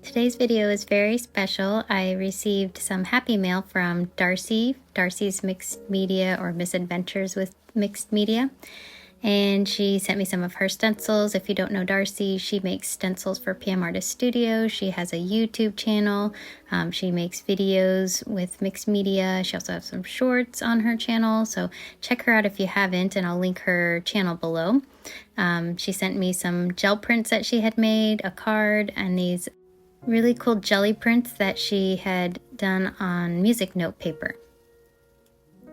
Today's video is very special. I received some happy mail from Darcy, Darcy's Mixed Media or Misadventures with Mixed Media. And she sent me some of her stencils. If you don't know Darcy, she makes stencils for PM Artist Studio. She has a YouTube channel. She makes videos with Mixed Media. She also has some shorts on her channel. So check her out if you haven't, and I'll link her channel below. She sent me some gel prints that she had made, a card, and these really cool jelly prints that she had done on music note paper.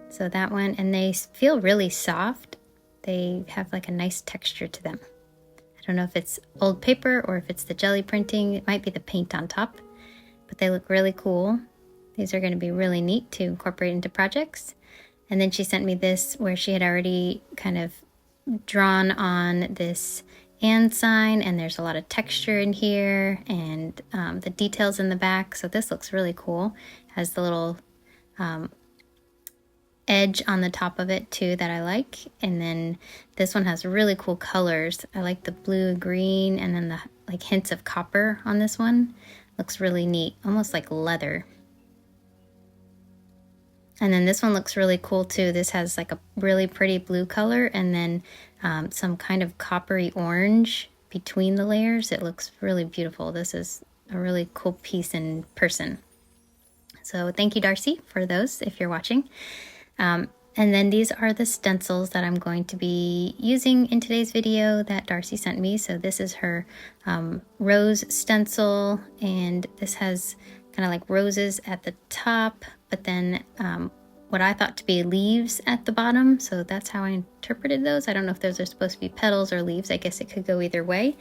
So that one, and they feel really soft. They have like a nice texture to them. I don't know if it's old paper or if it's the jelly printing. It might be the paint on top, but they look really cool. These are going to be really neat to incorporate into projects. And then she sent me this where she had already kind of drawn on this and sign, and there's a lot of texture in here, and the details in the back. So this looks really cool. Has the little edge on the top of it too that I like. And then this one has really cool colors. I like the blue, green, and then the like hints of copper on this one. Looks really neat, almost like leather. And then this one looks really cool too. This has like a really pretty blue color, and then some kind of coppery orange between the layers. It looks really beautiful. This is a really cool piece in person. So thank you, Darcy, for those if you're watching. And then these are the stencils that I'm going to be using in today's video that Darcy sent me. So this is her rose stencil, and this has kind of like roses at the top, but then what I thought to be leaves at the bottom. So that's how I interpreted those. I don't know if those are supposed to be petals or leaves. I guess it could go either way.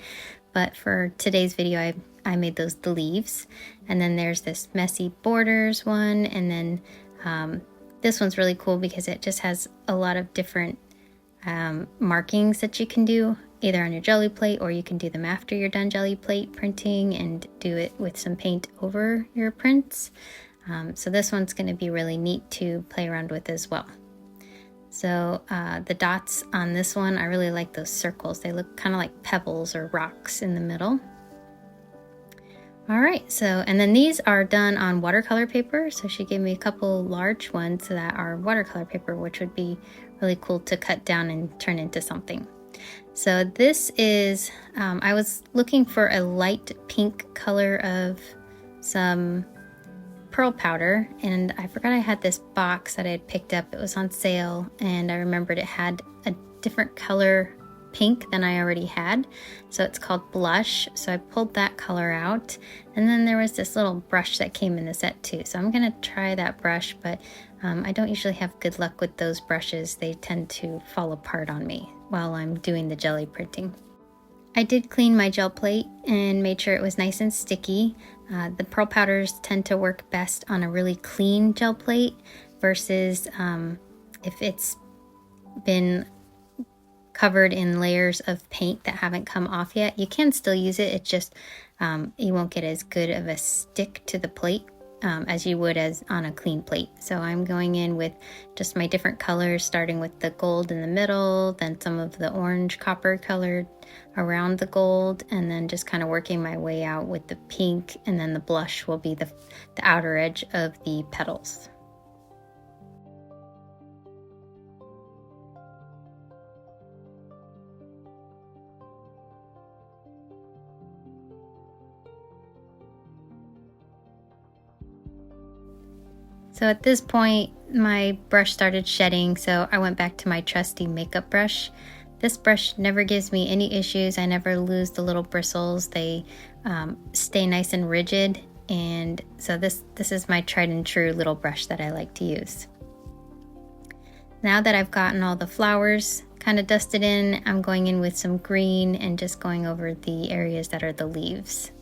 But for today's video, I made those the leaves. And then there's this messy borders one. And then this one's really cool because it just has a lot of different markings that you can do either on your jelly plate, or you can do them after you're done jelly plate printing and do it with some paint over your prints. So this one's going to be really neat to play around with as well. So the dots on this one, I really like those circles. They look kind of like pebbles or rocks in the middle. All right, so, and then these are done on watercolor paper. So she gave me a couple large ones that are watercolor paper, which would be really cool to cut down and turn into something. So this is, I was looking for a light pink color of some pearl powder, and I forgot I had this box that I had picked up. It was on sale, and I remembered it had a different color pink than I already had. So it's called Blush. So I pulled that color out, and then there was this little brush that came in the set too. So I'm gonna try that brush, but I don't usually have good luck with those brushes. They tend to fall apart on me while I'm doing the jelly printing. I did clean my gel plate and made sure it was nice and sticky. The pearl powders tend to work best on a really clean gel plate versus if it's been covered in layers of paint that haven't come off yet. You can still use it, it's just you won't get as good of a stick to the plate as you would as on a clean plate. So I'm going in with just my different colors, starting with the gold in the middle, then some of the orange copper colored around the gold, and then just kind of working my way out with the pink, and then the blush will be the outer edge of the petals. So at this point, my brush started shedding, so I went back to my trusty makeup brush. This brush never gives me any issues. I never lose the little bristles. They stay nice and rigid, and so this is my tried and true little brush that I like to use. Now that I've gotten all the flowers kind of dusted in, I'm going in with some green and just going over the areas that are the leaves.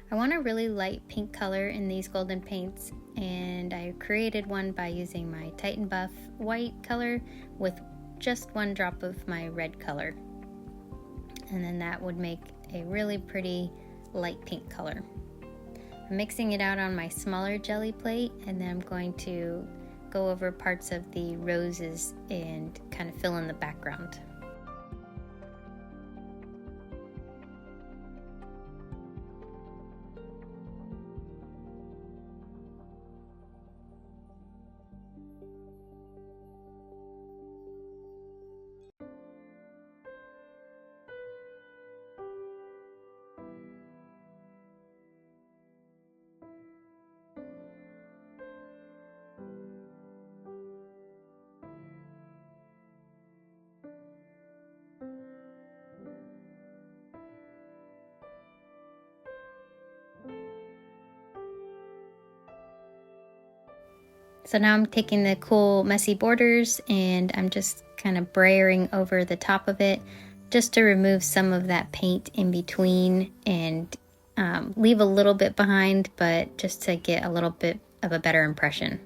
I want a really light pink color in these golden paints, and I created one by using my Titan Buff white color with just one drop of my red color. and then that would make a really pretty light pink color. I'm mixing it out on my smaller jelly plate, and then I'm going to go over parts of the roses and kind of fill in the background. So now I'm taking the cool messy borders and I'm just kind of brayering over the top of it just to remove some of that paint in between and leave a little bit behind, but just to get a little bit of a better impression.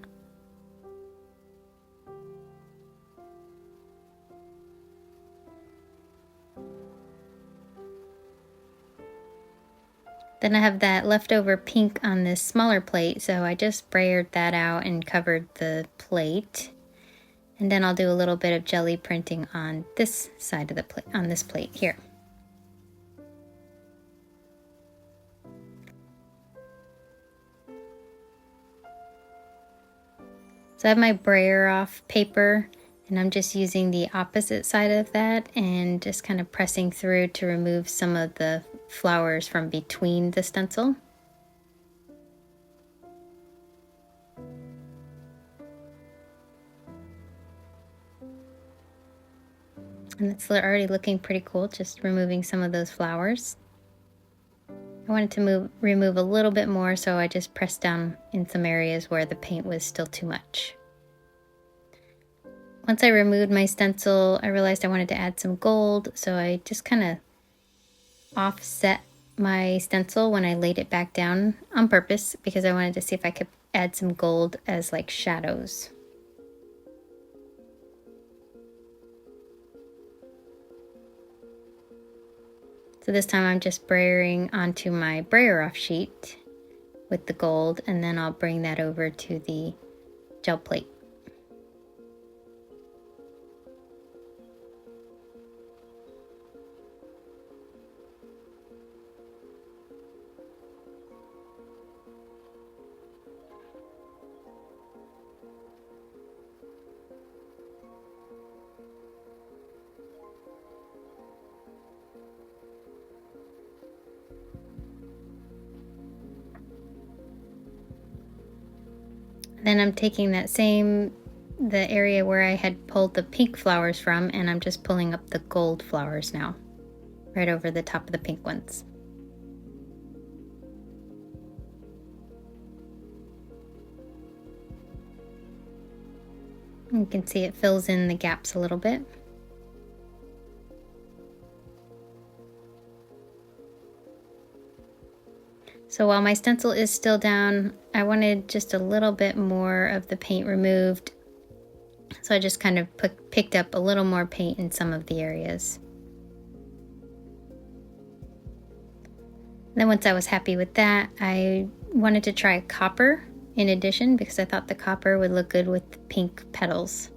Then I have that leftover pink on this smaller plate, so I just brayered that out and covered the plate. And then I'll do a little bit of jelly printing on this side of the plate, on this plate here. So I have my brayer off paper, and I'm just using the opposite side of that and just kind of pressing through to remove some of the flowers from between the stencil. And it's already looking pretty cool, just removing some of those flowers. I wanted to remove a little bit more, so I just pressed down in some areas where the paint was still too much. Once I removed my stencil, I realized I wanted to add some gold, so I just kind of offset my stencil when I laid it back down on purpose because I wanted to see if I could add some gold as like shadows. So this time I'm just brayering onto my brayer off sheet with the gold, and then I'll bring that over to the gel plate. Then I'm taking that the area where I had pulled the pink flowers from, and I'm just pulling up the gold flowers now, right over the top of the pink ones. You can see it fills in the gaps a little bit. So while my stencil is still down, I wanted just a little bit more of the paint removed. So I just kind of picked up a little more paint in some of the areas. Then once I was happy with that, I wanted to try copper in addition because I thought the copper would look good with the pink petals.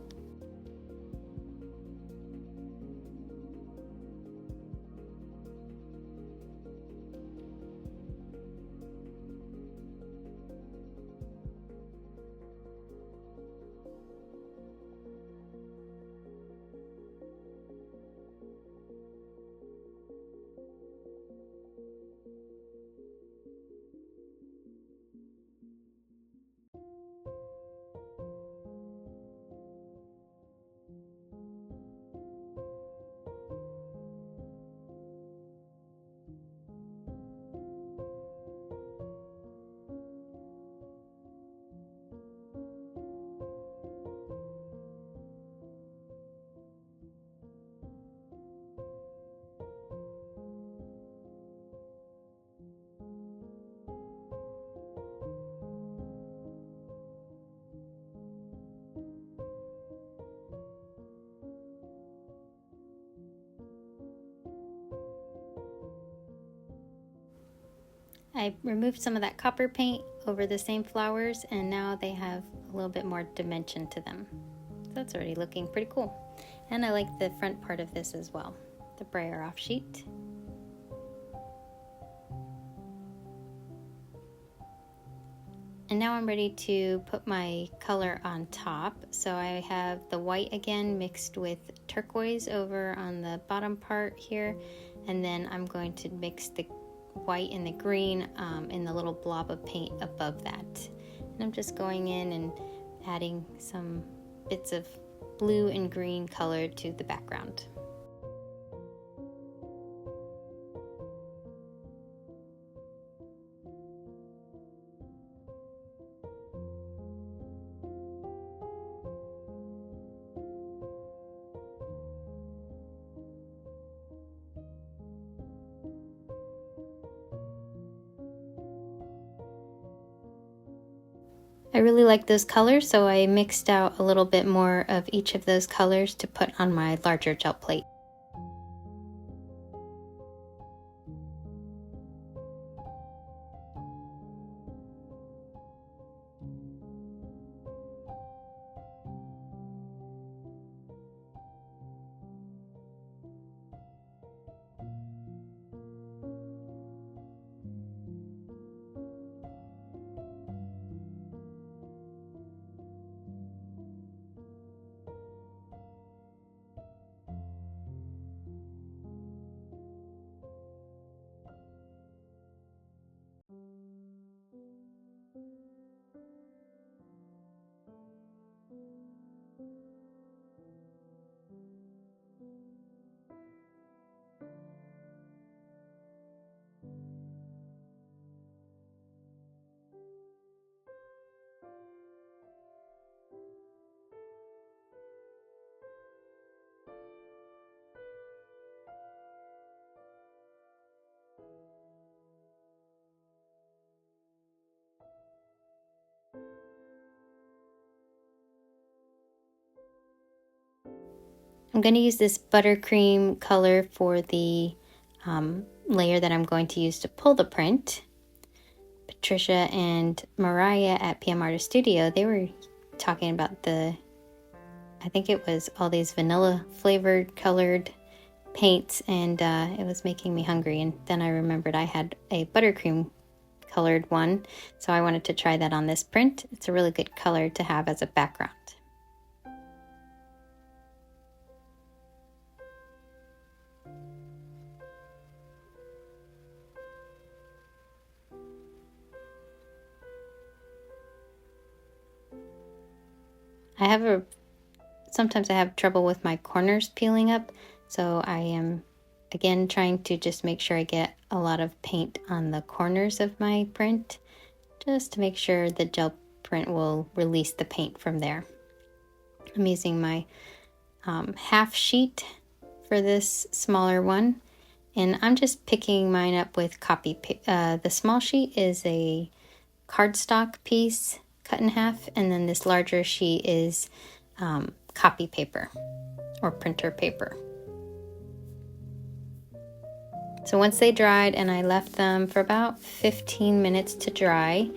I removed some of that copper paint over the same flowers, and now they have a little bit more dimension to them. So that's already looking pretty cool. And I like the front part of this as well, the brayer off sheet. And now I'm ready to put my color on top. So I have the white again mixed with turquoise over on the bottom part here. And then I'm going to mix the white and the green in the little blob of paint above that. And I'm just going in and adding some bits of blue and green color to the background. I really like those colors, so I mixed out a little bit more of each of those colors to put on my larger gel plate. I'm going to use this buttercream color for the layer that I'm going to use to pull the print. Patricia and Mariah at PM Artist Studio, they were talking about I think it was all these vanilla flavored colored paints, and it was making me hungry. And then I remembered I had a buttercream colored one, so I wanted to try that on this print. It's a really good color to have as a background. Sometimes I have trouble with my corners peeling up, so I am again trying to just make sure I get a lot of paint on the corners of my print, just to make sure the gel print will release the paint from there. I'm using my half sheet for this smaller one, and I'm just picking mine up with copy paper. The small sheet is a cardstock piece cut in half, and then this larger sheet is copy paper or printer paper. So once they dried and I left them for about 15 minutes to dry,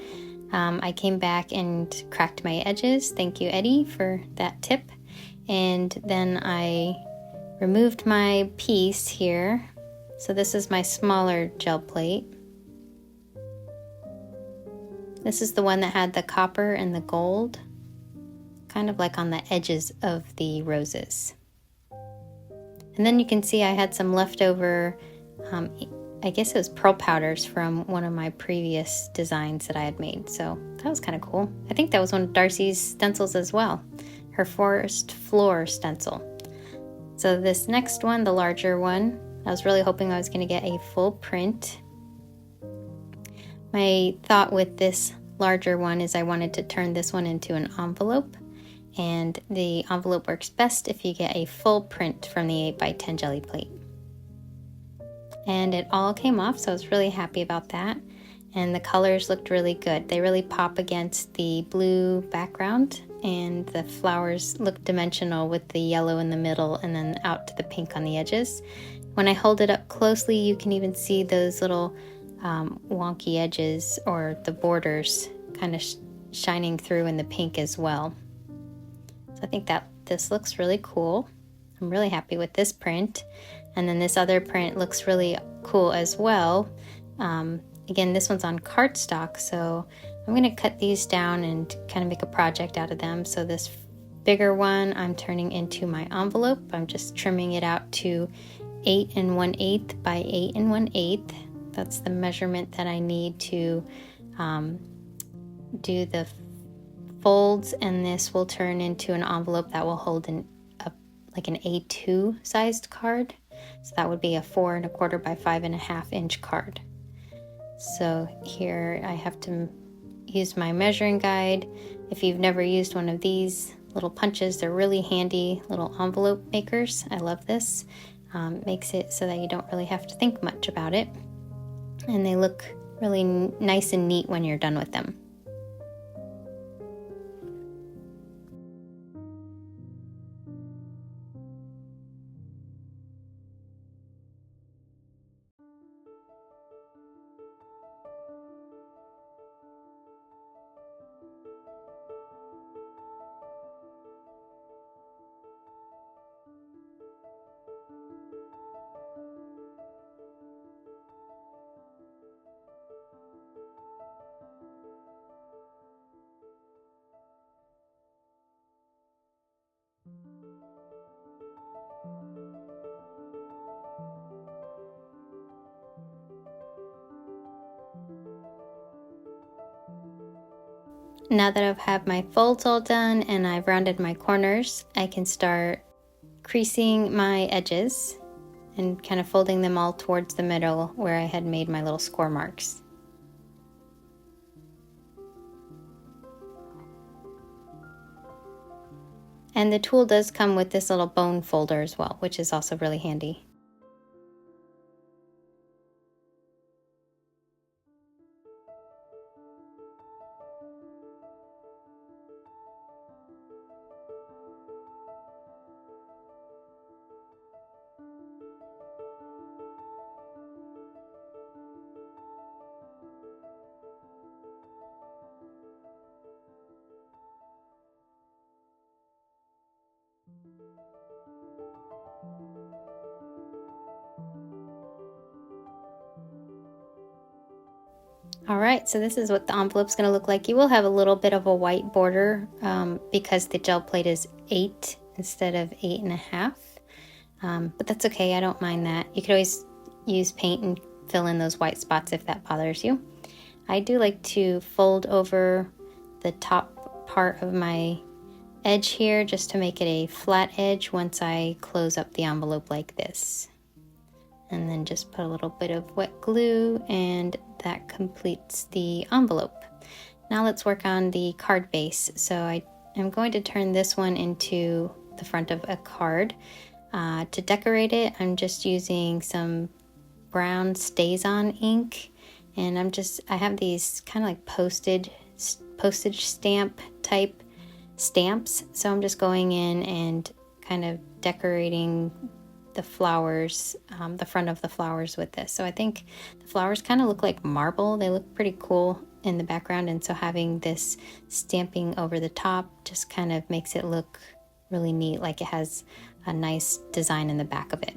I came back and cracked my edges. Thank you, Eddie, for that tip. And then I removed my piece here. So this is my smaller gel plate. This is the one that had the copper and the gold, kind of like on the edges of the roses. And then you can see I had some leftover, I guess it was pearl powders from one of my previous designs that I had made. So that was kind of cool. I think that was one of Darcy's stencils as well, her forest floor stencil. So this next one, the larger one, I was really hoping I was going to get a full print. My thought with this larger one is I wanted to turn this one into an envelope, and the envelope works best if you get a full print from the 8x10 jelly plate. And it all came off, so I was really happy about that. And the colors looked really good. They really pop against the blue background, and the flowers look dimensional with the yellow in the middle and then out to the pink on the edges. When I hold it up closely, you can even see those little wonky edges or the borders kind of shining through in the pink as well. So I think that this looks really cool. I'm really happy with this print. And then this other print looks really cool as well. Again, this one's on cardstock, so I'm going to cut these down and kind of make a project out of them. So this bigger one I'm turning into my envelope. I'm just trimming it out to 8 1/8 by 8 1/8. That's the measurement that I need to do the folds, and this will turn into an envelope that will hold like an A2 sized card. So that would be a 4 1/4 by 5 1/2 inch card. So here I have to use my measuring guide. If you've never used one of these little punches, they're really handy little envelope makers. I love this. Makes it so that you don't really have to think much about it. And they look really nice and neat when you're done with them. Now that I've had my folds all done and I've rounded my corners, I can start creasing my edges and kind of folding them all towards the middle where I had made my little score marks. And the tool does come with this little bone folder as well, which is also really handy. All right, so this is what the envelope's going to look like. You will have a little bit of a white border because the gel plate is 8 instead of 8 1/2. But that's okay, I don't mind that. You could always use paint and fill in those white spots if that bothers you. I do like to fold over the top part of my edge here just to make it a flat edge once I close up the envelope like this. And then just put a little bit of wet glue, and that completes the envelope. Now let's work on the card base. So I am going to turn this one into the front of a card. To decorate it, I'm just using some brown Stays-On ink, and I have these kind of like postage stamp type stamps. So I'm just going in and kind of decorating the flowers, the front of the flowers with this. So I think the flowers kind of look like marble. They look pretty cool in the background, and so having this stamping over the top just kind of makes it look really neat, like it has a nice design in the back of it.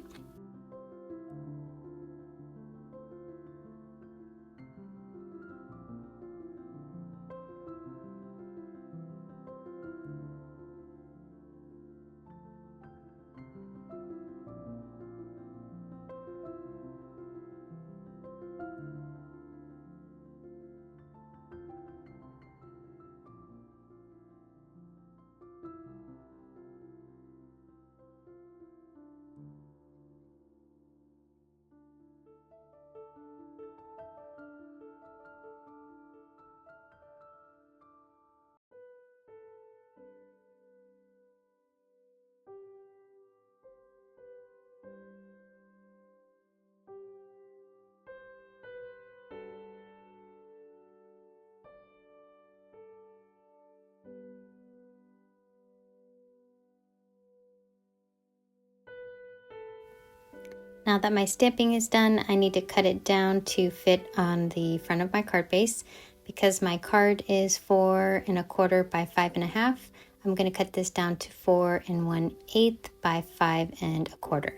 Now that my stamping is done, I need to cut it down to fit on the front of my card base. Because my card is 4 1/4 by 5 1/2, I'm going to cut this down to 4 1/8 by 5 1/4.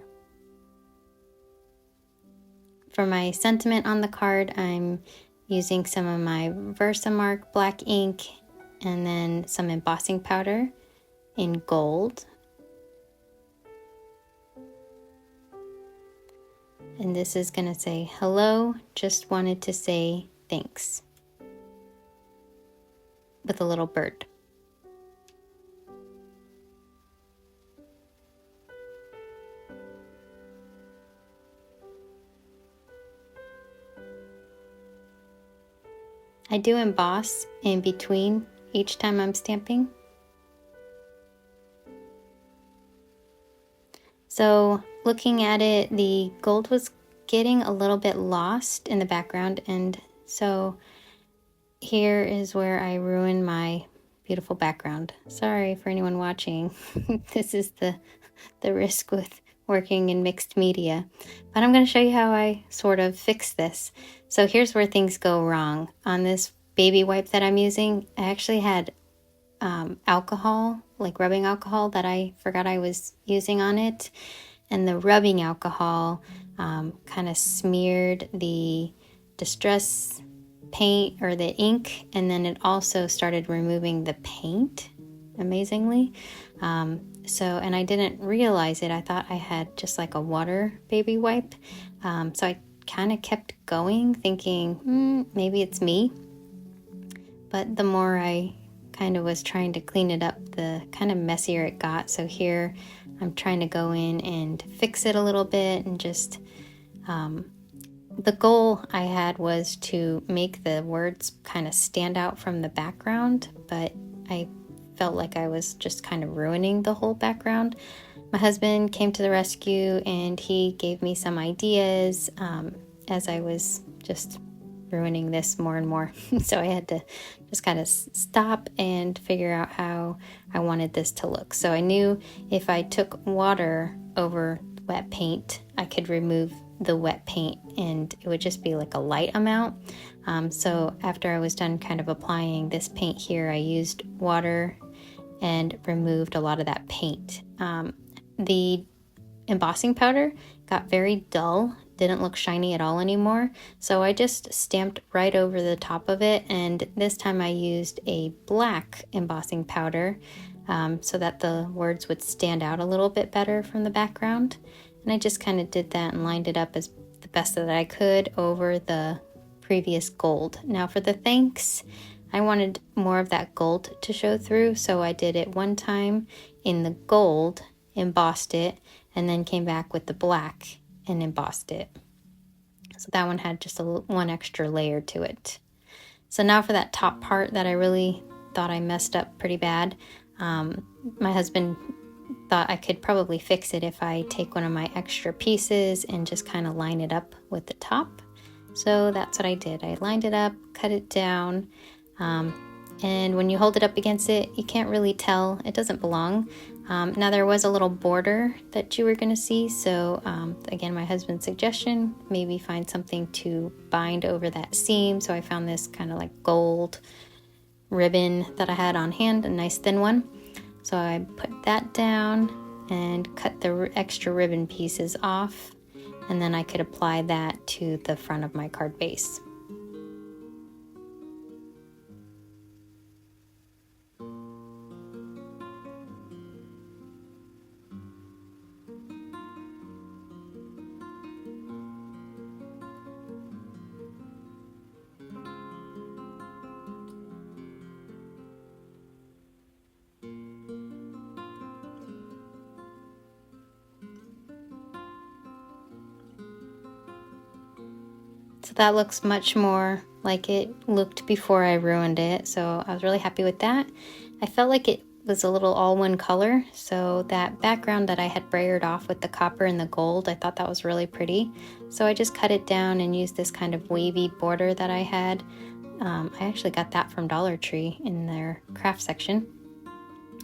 For my sentiment on the card, I'm using some of my Versamark black ink and then some embossing powder in gold. And this is going to say, "Hello, just wanted to say thanks," with a little bird. I do emboss in between each time I'm stamping. So looking at it, the gold was getting a little bit lost in the background, and so here is where I ruin my beautiful background. Sorry for anyone watching. This is the risk with working in mixed media. But I'm going to show you how I sort of fix this. So here's where things go wrong. On this baby wipe that I'm using, I actually had alcohol, like rubbing alcohol, that I forgot I was using on it. And the rubbing alcohol kind of smeared the distress paint or the ink, and then it also started removing the paint, amazingly. And I didn't realize it. I thought I had just like a water baby wipe. So I kind of kept going thinking, maybe it's me. But the more I kind of was trying to clean it up, the kind of messier it got. So here I'm trying to go in and fix it a little bit, and just the goal I had was to make the words kind of stand out from the background, but I felt like I was just kind of ruining the whole background. My husband came to the rescue, and he gave me some ideas as I was just ruining this more and more. So I had to just kind of stop and figure out how I wanted this to look. So I knew if I took water over wet paint, I could remove the wet paint and it would just be like a light amount. So after I was done kind of applying this paint here, I used water and removed a lot of that paint. The embossing powder got very dull, didn't look shiny at all anymore. So I just stamped right over the top of it, and this time I used a black embossing powder so that the words would stand out a little bit better from the background. And I just kind of did that and lined it up as the best that I could over the previous gold. Now for the thanks, I wanted more of that gold to show through, so I did it one time in the gold, embossed it, and then came back with the black and embossed it. So that one had just one extra layer to it. So now for that top part that I really thought I messed up pretty bad, my husband thought I could probably fix it if I take one of my extra pieces and just kind of line it up with the top. So that's what I did. I lined it up, cut it down, and when you hold it up against it, you can't really tell. It doesn't belong. Now there was a little border that you were going to see, so again, my husband's suggestion, maybe find something to bind over that seam. So I found this kind of like gold ribbon that I had on hand, a nice thin one. So I put that down and cut the extra ribbon pieces off, and then I could apply that to the front of my card base. So that looks much more like it looked before I ruined it. So I was really happy with that. I felt like it was a little all one color. So that background that I had brayered off with the copper and the gold, I thought that was really pretty. So I just cut it down and used this kind of wavy border that I had. I actually got that from Dollar Tree in their craft section.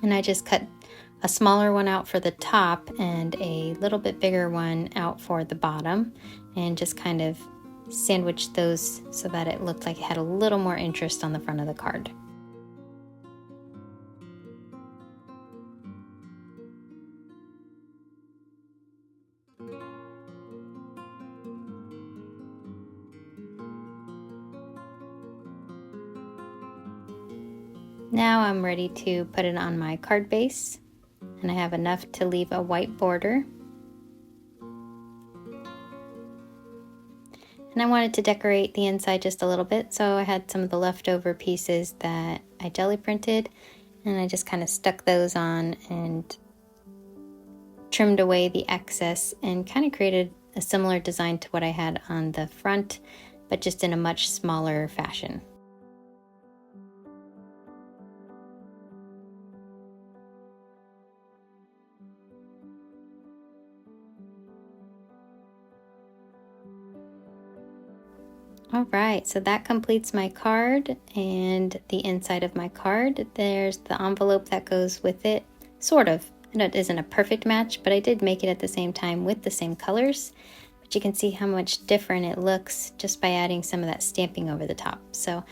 And I just cut a smaller one out for the top and a little bit bigger one out for the bottom, and just kind of sandwich those so that it looked like it had a little more interest on the front of the card. Now I'm ready to put it on my card base, and I have enough to leave a white border. And I wanted to decorate the inside just a little bit, so I had some of the leftover pieces that I jelly printed, and I just kind of stuck those on and trimmed away the excess and kind of created a similar design to what I had on the front, but just in a much smaller fashion. All right, so that completes my card and the inside of my card. There's the envelope that goes with it, sort of. It isn't a perfect match, but I did make it at the same time with the same colors. But you can see how much different it looks just by adding some of that stamping over the top. So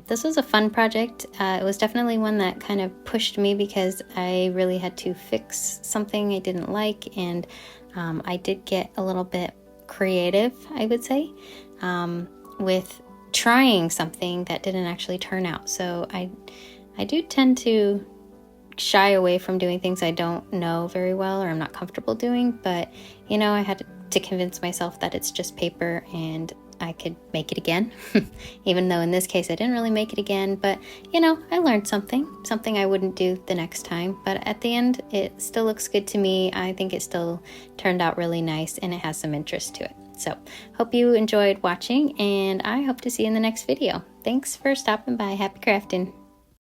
this was a fun project. It was definitely one that kind of pushed me because I really had to fix something I didn't like, and I did get a little bit creative, I would say, with trying something that didn't actually turn out. So I do tend to shy away from doing things I don't know very well or I'm not comfortable doing, but you know, I had to convince myself that it's just paper and I could make it again. Even though in this case I didn't really make it again, but you know, I learned something I wouldn't do the next time. But at the end, it still looks good to me. I think it still turned out really nice and it has some interest to it. So hope you enjoyed watching, and I hope to see you in the next video. Thanks for stopping by. Happy crafting.